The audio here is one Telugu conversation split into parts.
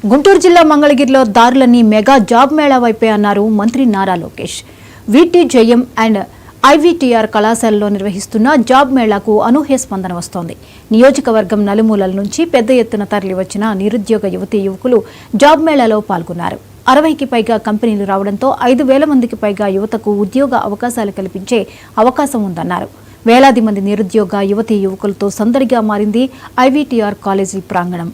గుంటూరు జిల్లా మంగళగిరిలో దారులన్నీ మెగా జాబ్ మేళా వైపే అన్నారు మంత్రి నారా లోకేష్. వీటీజేఎం అండ్ ఐవీటీఆర్ కళాశాలలో నిర్వహిస్తున్న జాబ్ మేళాకు అనూహ్య స్పందన వస్తోంది. నియోజకవర్గం నలుమూలల నుంచి పెద్ద ఎత్తున తరలివచ్చిన నిరుద్యోగ యువతీ యువకులు జాబ్ మేళాలో పాల్గొన్నారు. 60కి పైగా కంపెనీలు రావడంతో 5,000 మందికి పైగా యువతకు ఉద్యోగ అవకాశాలు కల్పించే అవకాశం ఉందన్నారు. వేలాది మంది నిరుద్యోగ యువతీ యువకులతో సందడిగా మారింది ఐవీటీఆర్ కాలేజీ ప్రాంగణం.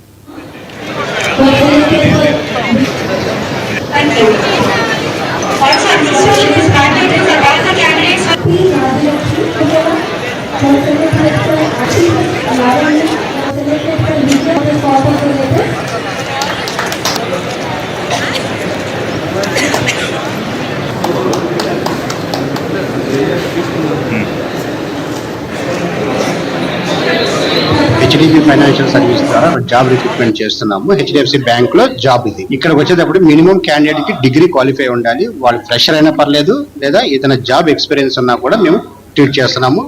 హెచ్డిఎఫ్సి ఫైనాన్షియల్ సర్వీస్ ద్వారా జాబ్ రిక్రూట్మెంట్ చేస్తున్నాము. హెచ్డిఎఫ్సి బ్యాంక్ లో జాబ్ ఇది. ఇక్కడికి వచ్చేటప్పుడు మినిమం క్యాండిడేట్ కి డిగ్రీ క్వాలిఫై ఉండాలి. వాళ్ళు ఫ్రెషర్ అయినా పర్లేదు, లేదా ఏదైనా జాబ్ ఎక్స్పీరియన్స్ ఉన్నా కూడా మేము ట్రీట్ చేస్తున్నాము.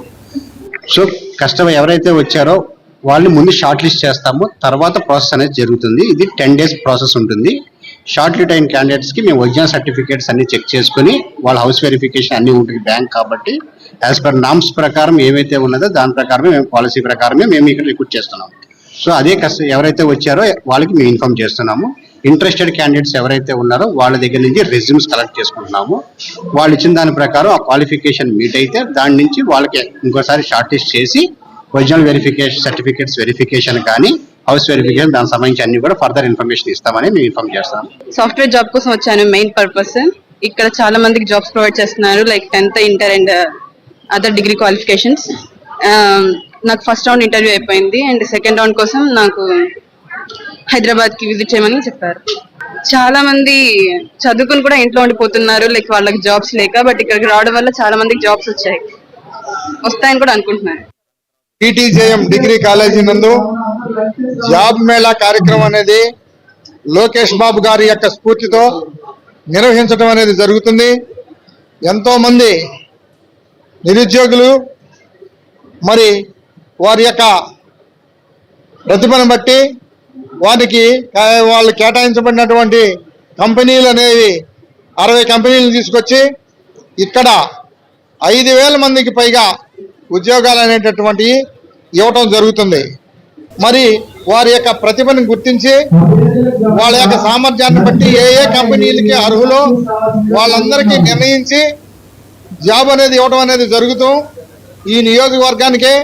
సో కస్టమర్ ఎవరైతే వచ్చారో వాళ్ళు ముందు షార్ట్ లిస్ట్ చేస్తాము, తర్వాత ప్రాసెస్ అనేది జరుగుతుంది. ఇది 10 days ప్రాసెస్ ఉంటుంది. షార్ట్ లిస్ట్ అయిన క్యాండిడేట్స్ కి మేము ఒరిజినల్ సర్టిఫికేట్స్ అన్ని చెక్ చేసుకుని వాళ్ళ హౌస్ వెరిఫికేషన్ అన్ని ఉంటుంది బ్యాంక్ కాబట్టి యాజ్ పర్ నామ్స్ ప్రకారం ఏమైతే ఉన్నదో దాని ప్రకారమే మేము పాలసీ ప్రకారమే మేము ఇక్కడ రిక్రూట్ చేస్తున్నాము. సో అదే ఎవరైతే వచ్చారో వాళ్ళకి మేము ఇన్ఫార్మ్ చేస్తున్నాము. ఇంట్రెస్టెడ్ క్యాండిడేట్స్ ఎవరైతే ఉన్నారో వాళ్ళ దగ్గర నుంచి రెజ్యూమ్స్ కలెక్ట్ చేసుకుంటున్నాము. వాళ్ళు ఇచ్చిన దాని ప్రకారం ఆ క్వాలిఫికేషన్ మీట్ అయితే దాని నుంచి వాళ్ళకి ఇంకోసారి షార్ట్ లిస్ట్ చేసి ఒరిజినల్ వెరిఫికేషన్ సర్టిఫికేట్స్ వెరిఫికేషన్ కానీ హౌస్ వెరిఫికేషన్ దానికి సంబంధించి అన్ని కూడా ఫర్దర్ ఇన్ఫర్మేషన్ ఇస్తామని మేము ఇన్ఫార్మ్ చేస్తాం. సాఫ్ట్వేర్ జాబ్ కోసం వచ్చాను. మెయిన్ పర్పస్ ఇక్కడ చాలా మందికి జాబ్స్ ప్రొవైడ్ చేస్తున్నారు, like 10th inter and other degree qualifications. నాకు ఫస్ట్ రౌండ్ ఇంటర్వ్యూ అయిపోయింది అండ్ సెకండ్ రౌండ్ కోసం నాకు హైదరాబాద్ కి విజిట్ చేయమని చెప్పారు. చాలా మంది చదువుకుని కూడా ఇంట్లో ఉండిపోతున్నారు, లైక్ వాళ్ళకి జాబ్స్ లేక. బట్ ఇక్కడికి రావడం వల్ల చాలా మందికి జాబ్స్ వస్తాయని కూడా అనుకుంటున్నారు. వీటీజేఎం డిగ్రీ కాలేజీ నందు జాబ్ మేళా కార్యక్రమం అనేది లోకేష్ బాబు గారి యొక్క స్ఫూర్తితో నిర్వహించడం అనేది జరుగుతుంది. ఎంతో మంది నిరుద్యోగులు మరి వారి యొక్క ప్రతిభను బట్టి వారికి వాళ్ళు కేటాయించబడినటువంటి కంపెనీలు అనేవి 60 కంపెనీలు తీసుకొచ్చి ఇక్కడ 5,000 మందికి పైగా ఉద్యోగాలు అనేటటువంటివి ఇవ్వటం జరుగుతుంది. మరి వారి యొక్క ప్రతిభను గుర్తించి వాళ్ళ యొక్క సామర్థ్యాన్ని బట్టి ఏ కంపెనీలకి అర్హులో వాళ్ళందరికీ నిర్ణయించి జాబ్ అనేది ఇవ్వడం అనేది జరుగుతూ ఈ నియోజకవర్గానికే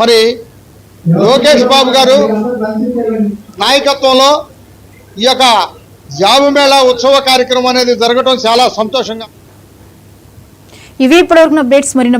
మరి లోకేష్ బాబు గారు నాయకత్వంలో ఈ యొక్క జాబ్ మేళా ఉత్సవ కార్యక్రమం అనేది జరగడం చాలా సంతోషంగా. ఇవి ఇప్పటివరకు అప్డేట్స్. మరిన్ని